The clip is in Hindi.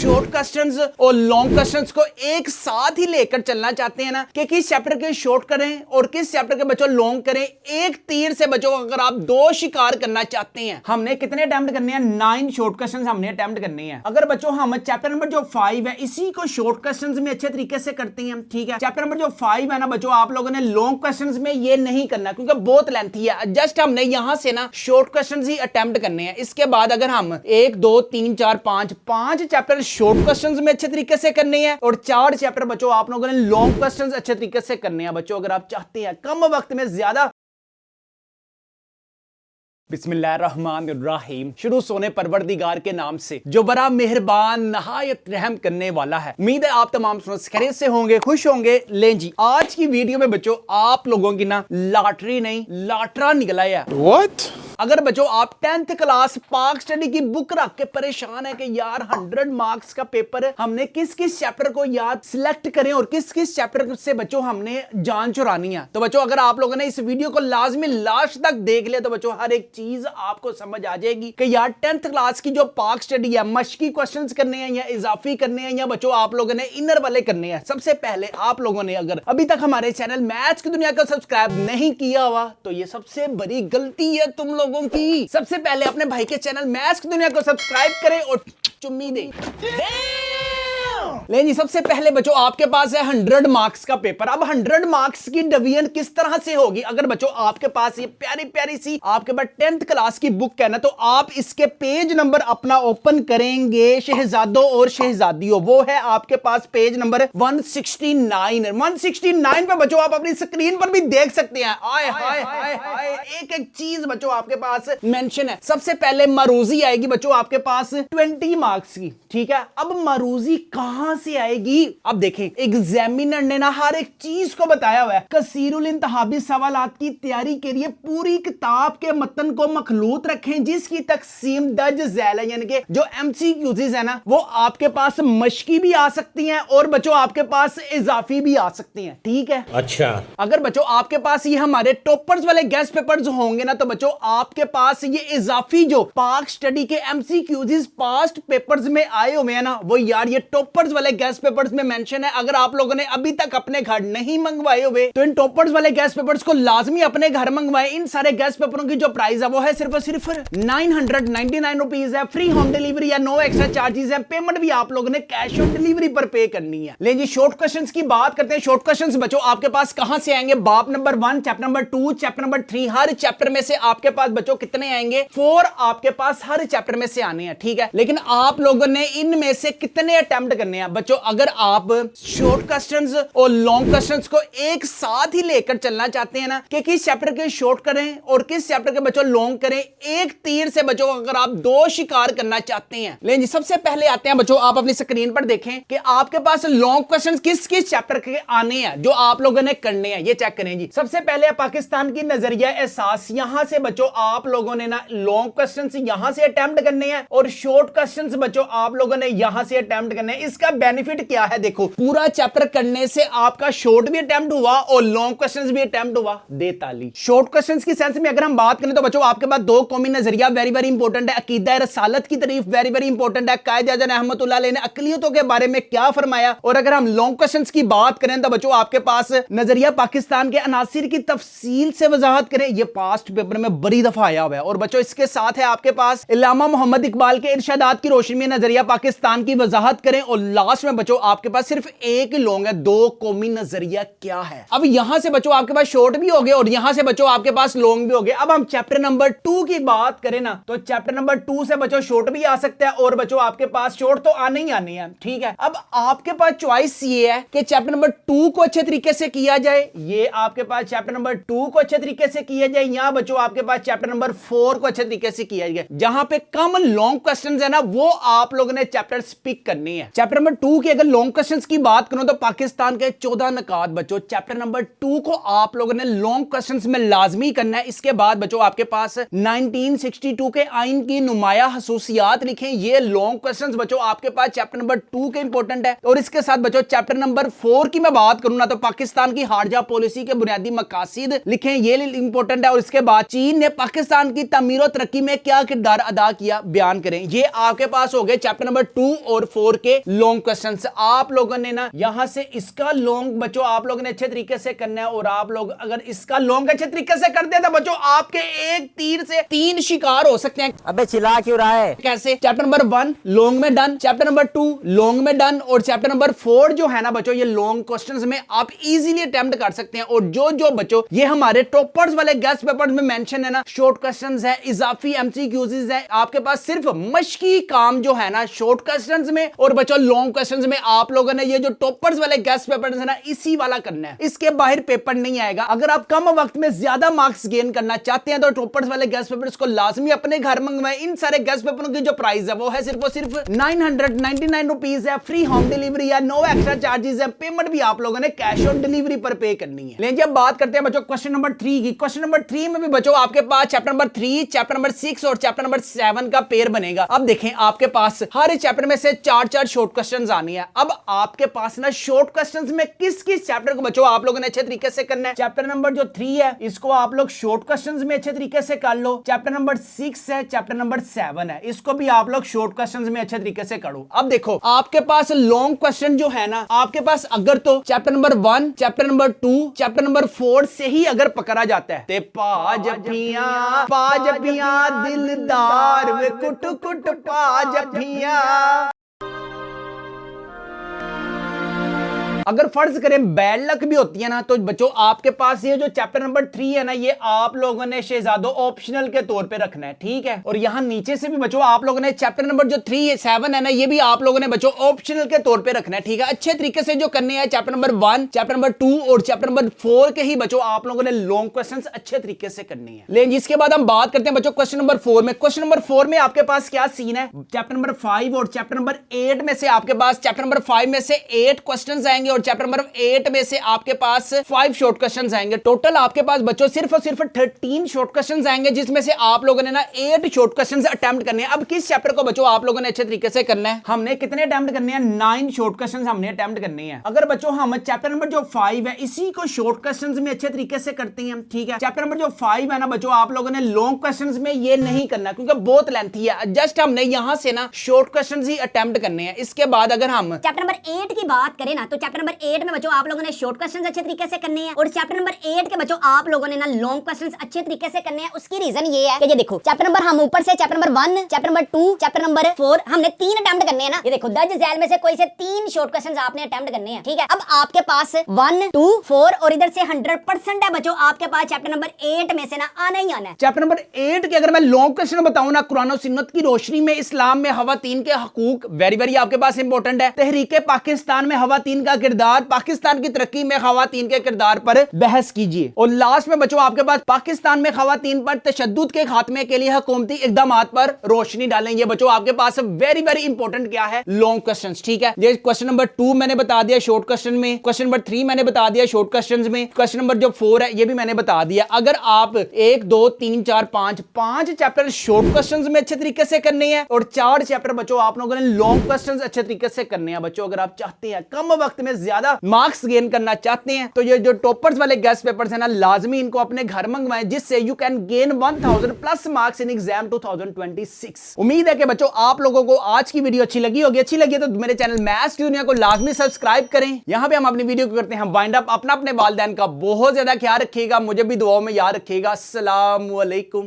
शॉर्ट क्वेश्चंस और लॉन्ग क्वेश्चंस को एक साथ ही लेकर चलना चाहते हैं ना कि किस चैप्टर के शॉर्ट करें और किस चैप्टर के बच्चों लॉन्ग करें, एक तीर से बच्चों अगर आप दो शिकार करना चाहते हैं, हमने कितने अटेम्प्ट करने हैं? 9 शॉर्ट क्वेश्चंस हमने अटेम्प्ट करने हैं। अगर बच्चों हम चैप्टर नंबर जो 5 है इसी को शॉर्ट क्वेश्चंस में अच्छे तरीके से करते हैं, ठीक है। चैप्टर नंबर जो 5 है ना बच्चों, आप लोगों ने लॉन्ग क्वेश्चंस में ये नहीं करना क्योंकि बहुत लेंथी है। जस्ट हमने यहां से ना शॉर्ट क्वेश्चंस ही अटेम्प्ट करने हैं। इसके बाद अगर हम 1 2 3 4 5 चैप्टर शॉर्ट क्वेश्चंस में अच्छे तरीके से करने हैं और 4 चैप्टर बच्चों आप लोगों ने लॉन्ग क्वेश्चंस अच्छे तरीके से करने हैं। बच्चों अगर आप चाहते हैं कम वक्त में ज्यादा बिस्मिल्लाहिर्रहमानिर्रहीम, शुरू सोने परवरदिगार के नाम से जो बड़ा मेहरबान नहायत रहम करने वाला है। उम्मीद है आप तमाम खैरियत से होंगे, खुश होंगे। लें जी, आज की वीडियो में बच्चों आप लोगों की ना लॉटरी नहीं लाटरा निकला है। What? अगर बच्चों आप 10th क्लास पाक स्टडी की बुक रख के परेशान है कि यार 100 मार्क्स का पेपर है, हमने किस किस चैप्टर को याद सिलेक्ट करें और किस किस चैप्टर से बच्चों हमने जान चुरानी है, तो बच्चों अगर आप लोगों ने इस वीडियो को लाजमी लास्ट तक देख लिया तो बच्चों हर एक चीज आपको समझ आ जाएगी कि यार 10th क्लास की जो पाक स्टडी है, मशकी क्वेश्चंस करने हैं या इजाफी करने हैं या बच्चों आप लोगों ने इनर वाले करने हैं। सबसे पहले आप लोगों ने अगर अभी तक हमारे चैनल मैथ्स की दुनिया को सब्सक्राइब नहीं किया हुआ तो ये सबसे बड़ी गलती है तुम लोगों की। सबसे पहले अपने भाई के चैनल मैथ्स की दुनिया को सब्सक्राइब करें और चुम्मी दे। लेकिन सबसे पहले बच्चों आपके पास है 100 मार्क्स का पेपर। अब 100 मार्क्स की डिवीजन किस तरह से होगी? अगर बच्चों आपके पास ये प्यारी प्यारी सी आपके पास 10th क्लास की बुक है ना, तो आप इसके पेज नंबर अपना ओपन करेंगे शहजादों और शहजादियों, वो है आपके पास पेज नंबर 169। 169 पे बच्चों आप अपनी स्क्रीन पर भी देख सकते हैं। आए हाय हाय हाय, एक एक चीज बच्चों आपके पास मेंशन है। सबसे पहले मरूजी आएगी बच्चों आपके पास 20 मार्क्स की, ठीक है। अब मरूजी कहां से आएगी? अब देखें, एग्जामिनर ने ना हर एक चीज को बताया हुआ है। कसीरुल इंतहाबी सवालात की तैयारी के लिए पूरी किताब के मतन को मखलूत रखें जिसकी तकसीम दर्ज झैल है, यानी कि जो एमसीक्यूज़ है ना वो आपके पास मशकी भी आ सकती हैं और बच्चों आपके पास इजाफी भी आ सकती हैं, ठीक है। अच्छा, अगर बच्चों आपके पास ये हमारे टॉपर्स वाले गेस्ट पेपर्स होंगे ना, तो बच्चों आपके पास ये इजाफी जो पाक स्टडी के एमसीक्यूज़ पास्ट पेपर्स में आए हुए हैं ना, वो यार ये टॉपर्स वाले गेस्ट पेपर्स में मेंशन है। अगर आप लोगों ने अभी तक अपने घर नहीं मंगवाए हुए तो इन टॉपर्स वाले गेस्ट पेपर्स को लाजमी अपने घर मंगवाएं। इन सारे गेस्ट पेपरों की जो प्राइस है वो है सिर्फ और सिर्फ 999 रुपीज है। फ्री होम डिलीवरी है, नो एक्स्ट्रा चार्जेस है। पेमेंट भी आप लोगों ने कैश ऑन डिलीवरी पर पे करनी है। लेकिन शॉर्ट क्वेश्चंस की बात करते हैं। शॉर्ट क्वेश्चंस बच्चों आपके पास कहां से आएंगे? बाप number 1, chapter number 2, chapter number 3, हर चैप्टर में से आपके पास बच्चों कितने आएंगे? 4 आपके पास हर चैप्टर में से आने हैं, ठीक है। लेकिन आप लोगों ने इनमें से कितने अटेम्प्ट करने हैं? बच्चों अगर आप शॉर्ट क्वेश्चंस और लॉन्ग क्वेश्चंस को एक साथ ही लेकर चलना चाहते हैं ना कि किस चैप्टर के शॉर्ट करें और किस चैप्टर के बच्चों लॉन्ग करें, एक तीर से बच्चों अगर आप दो शिकार करना चाहते हैं। लेकिन सबसे पहले आते हैं बच्चों, आप अपनी स्क्रीन पर देखें कि आपके पास लॉन्ग क्वेश्चंस किस किस चैप्टर के आने हैं जो आप लोगों ने करने हैं। ये चेक करें जी। सबसे पहले पाकिस्तान की नजरिया एहसास, यहां से बच्चों आप लोगों ने ना लॉन्ग क्वेश्चंस यहां से अटेम्प्ट करने हैं और शॉर्ट क्वेश्चंस बच्चों आप लोगों ने यहां से अटेम्प्ट करने हैं। इसका बेनिफिट क्या है? देखो, पूरा चैप्टर करने से आपका शॉर्ट भी अटेम्प्ट हुआ और लॉन्ग क्वेश्चंस भी अटेम्प्ट हुआ। दे ताली। शॉर्ट क्वेश्चंस की सेंस में अगर हम बात करें तो बच्चों आपके पास 2 कौमी नजरिया वेरी वेरी इंपॉर्टेंट है। अकीदा रसालत की तारीफ वेरी वेरी इंपॉर्टेंट है। कायद आज़म रहमतुल्लाह अलैह ने अकलियतों के बारे में क्या फरमाया। और अगर हम लॉन्ग क्वेश्चंस की बात करें तो बच्चों आपके पास नजरिया पाकिस्तान के अनासिर की तफसील से वजाहत करें। यह पास्ट पेपर में बड़ी दफा आया हुआ है। और बच्चों इसके साथ है आपके पास इल्लामा मोहम्मद इकबाल के इरशादात की रोशनी में नजरिया पाकिस्तान की वजाहत करें। और लास्ट में बच्चों आपके पास सिर्फ एक ही लॉन्ग है। 2 कौमी नजरिया क्या है? अब यहां से बच्चों आपके पास शॉर्ट भी हो गए और यहां से बच्चों आपके पास लॉन्ग भी हो गए। अब हम चैप्टर नंबर 2 की बात करें ना, तो चैप्टर नंबर 2 से बच्चों शॉर्ट भी आ सकता है और बच्चों आपके पास शॉर्ट तो आने ही आने हैं, ठीक है। अब आपके पास चॉइस ये है कि चैप्टर नंबर 2 को अच्छे तरीके से किया जाए, ये आपके पास चैप्टर नंबर 2 को अच्छे तरीके से किया जाए, या बच्चों आपके पास चैप्टर नंबर 4 को अच्छे तरीके से किया जाए। जहां पे कम लॉन्ग क्वेश्चंस है ना वो आप लोगों ने चैप्टर पिक करनी है। चैप्टर नंबर 2 के अगर लॉन्ग क्वेश्चंस की बात करूं तो पाकिस्तान के 14 नकात बच्चों चैप्टर नंबर 2 को आप लोगों ने लॉन्ग क्वेश्चंस में लाजमी करना है। इसके बाद बच्चों आपके पास 1962 के आइन की नुमाया खसूसियात लिखें, ये लॉन्ग क्वेश्चंस बच्चों आपके पास चैप्टर नंबर 2 के इंपॉर्टेंट है। और इसके साथ बच्चों चैप्टर नंबर 4 की मैं बात करूं ना तो पाकिस्तान की हारजा पॉलिसी के बुनियादी मकासद लिखें, ये इंपॉर्टेंट है। और इसके बाद चीन ने पाकिस्तान की तमीर और तरक्की में क्या किरदार अदा किया बयान करें। ये आपके पास हो गए चैप्टर नंबर 2 और 4 के लॉन्ग क्वेश्चंस। आप लोगों ने ना यहां से इसका लॉन्ग बच्चों आप लोगों ने अच्छे तरीके से करना है। और आप लोग अगर इसका लॉन्ग अच्छे तरीके से करते हैं तो बच्चों आपके एक तीर से 3 शिकार हो सकते हैं। अबे चिल्ला क्यों रहा है? कैसे? चैप्टर नंबर 1 लॉन्ग में डन, चैप्टर नंबर 2 लॉन्ग में डन, और चैप्टर नंबर 4 जो है ना बच्चों ये लॉन्ग क्वेश्चंस में आप इजीली अटेम्प्ट कर सकते हैं। और जो बच्चों ये हमारे टॉपर्स वाले गेस्ट पेपर्स में मेंशन है ना, शॉर्ट क्वेश्चंस है, इजाफी एमसीक्यूज है, आपके पास सिर्फ मशकी काम जो है ना शॉर्ट क्वेश्चंस में और बच्चों लॉन्ग क्वेश्चंस में आप लोगों ने ये जो टॉपर्स वाले गेस्ट पेपर्स है ना इसी वाला करना है, इसके बाहर पेपर नहीं आएगा। अगर आप कम वक्त में ज्यादा मार्क्स गेन करना चाहते हैं तो टॉपर्स वाले गेस्ट पेपर्स को लाजमी अपने घर मंगवाएं। इन सारे गेस्ट पेपरों की जो प्राइस है वो है सिर्फ 999 रुपीज है, फ्री होम डिलीवरी है, नो एक्स्ट्रा चार्जेस है, पेमेंट भी आप लोगों ने कैश ऑन डिलीवरी पर पे करनी है। लेकिन अब बात करते हैं बच्चों क्वेश्चन नंबर 3 की। क्वेश्चन नंबर 3 में भी बच्चों आपके पास चैप्टर नंबर 3, चैप्टर नंबर 6 और चैप्टर नंबर 7 का पेयर बनेगा। अब देखें आपके पास हर चैप्टर में से 4 शॉर्ट क्वेश्चंस आनी है। अब आपके पास ना शॉर्ट क्वेश्चंस में किस चैप्टर को बच्चों आप लोगों ने अच्छे तरीके से करना है। चैप्टर नंबर जो 3 है इसको आप लोग शॉर्ट क्वेश्चंस में अच्छे तरीके से कर लो। चैप्टर नंबर 6 है, चैप्टर नंबर 7 है, इसको भी आप लोग शॉर्ट क्वेश्चंस में अच्छे तरीके से करो। अब देखो आपके पास लॉन्ग क्वेश्चन जो है ना आपके पास अगर तो chapter number 1, chapter number 2, chapter number 4 से ही अगर पकड़ा जाता है ते पाजपियां दिलदार वे कुट कुट पाजपियां। अगर फर्ज करें बैड लक भी होती है ना तो बच्चों आपके पास ये जो चैप्टर नंबर 3 है ना ये आप लोगों ने शहजादों ऑप्शनल के तौर पे रखना है, ठीक है। और यहां नीचे से भी बच्चों आप लोगों ने चैप्टर नंबर जो 3 7 है ना ये भी आप लोगों ने बच्चों ऑप्शनल के तौर पे रखना है, ठीक है। अच्छे तरीके से जो करने हैं चैप्टर नंबर 1, चैप्टर नंबर 2 और चैप्टर नंबर 4 के ही बच्चों आप लोगों ने लॉन्ग क्वेश्चंस अच्छे तरीके से करनी है। लेकिन इसके बाद हम बात करते हैं बच्चों क्वेश्चन नंबर 4 में। क्वेश्चन नंबर 4 में आपके पास क्या सीन है, चैप्टर नंबर 5 और चैप्टर नंबर 8 में से आपके पास चैप्टर नंबर 5 में से 8 क्वेश्चंस आएंगे और चैप्टर नंबर 8 में से आपके पास 5 शॉर्ट क्वेश्चंस आएंगे। टोटल आपके पास बच्चों सिर्फ और सिर्फ 13 शॉर्ट क्वेश्चंस आएंगे जिसमें से आप लोगों ने ना 8 शॉर्ट क्वेश्चंस अटेम्प्ट करने हैं। अब किस चैप्टर को बच्चों आप लोगों ने अच्छे तरीके से करना है, हमने कितने अटेम्प्ट करने हैं, 9 शॉर्ट क्वेश्चंस हमने अटेम्प्ट करने हैं। अगर बच्चों हम चैप्टर नंबर जो 5 है इसी को शॉर्ट क्वेश्चंस में अच्छे तरीके से करते हैं, ठीक है। चैप्टर नंबर जो 5 है ना बच्चों आप लोगों ने लॉन्ग क्वेश्चंस में ये नहीं करना क्योंकि बहुत लेंथी है, जस्ट हमने यहां से ना शॉर्ट क्वेश्चंस ही अटेम्प्ट करने हैं। इसके बाद अगर हम चैप्टर नंबर 8 की बात करें ना तो चैप्टर नंबर 8 में बच्चों आप लोगों ने शॉर्ट क्वेश्चंस अच्छे तरीके से करने हैं और चैप्टर नंबर 8 के बच्चों आप लोगों ने ना लॉन्ग क्वेश्चंस अच्छे तरीके से करने हैं। उसकी रीजन ये है कि ये देखो चैप्टर नंबर हम ऊपर से chapter number 1, chapter number 2, chapter number 4 हमने 3 अटेम्प्ट करने हैं ना। ये देखो 10 झैल में से कोई से 3 शॉर्ट क्वेश्चंस आपने अटेम्प्ट करने हैं, ठीक है। अब आपके पास 1, 2, 4 और इधर से 100% है बच्चों आपके पास चैप्टर नंबर 8 में से ना आना ही आना है। चैप्टर नंबर 8 के अगर मैं लॉन्ग क्वेश्चन बताऊं ना, कुरान और सुन्नत की रोशनी में इस्लाम में खवातीन के हकूक वेरी आपके पास इंपॉर्टेंट है। तहरीके पाकिस्तान में खवातीन का किरदार, पाकिस्तान की तरक्की में खवातीन के किरदार पर बहस कीजिए। और लास्ट में बच्चों आपके पास पाकिस्तान में खवातीन पर तशद्दुद के खात्मे के लिए हुकूमती इक़दामात पर रोशनी डालें। ये बच्चों आपके पास वेरी इंपॉर्टेंट क्या है, लॉन्ग क्वेश्चन, ठीक है। ये क्वेश्चन नंबर 2 मैंने बता दिया शॉर्ट क्वेश्चन में, क्वेश्चन नंबर 3 मैंने बता दिया शॉर्ट क्वेश्चन में, क्वेश्चन नंबर जो 4 है ये भी मैंने बता दिया। अगर आप 1, 2, 3, 4, 5 चैप्टर शॉर्ट क्वेश्चन में अच्छे तरीके से करने हैं और 4 चैप्टर बच्चों आप लोगों ने लॉन्ग क्वेश्चन अच्छे तरीके से करने हैं। बच्चों अगर आप चाहते हैं कम वक्त में ज्यादा मार्क्स गेन करना चाहते हैं तो ये जो टॉपर्स वाले गेस्ट पेपर्स है ना लाजमी इनको अपने घर मंगवाएं जिससे you can gain 1000 plus marks in exam 2026। उम्मीद है कि बच्चों आप लोगों को आज की वीडियो अच्छी लगी होगी। अच्छी लगी है तो मेरे चैनल मैथ्स की दुनिया को लाजमी सब्सक्राइब करें। यहां पे हम अपनी वीडियो को करते हैं वाइंड अप। अपना अपने वालिदैन का बहुत ज्यादा ख्याल रखिएगा, मुझे भी दुआओं में याद रखिएगा। अस्सलाम वालेकुम।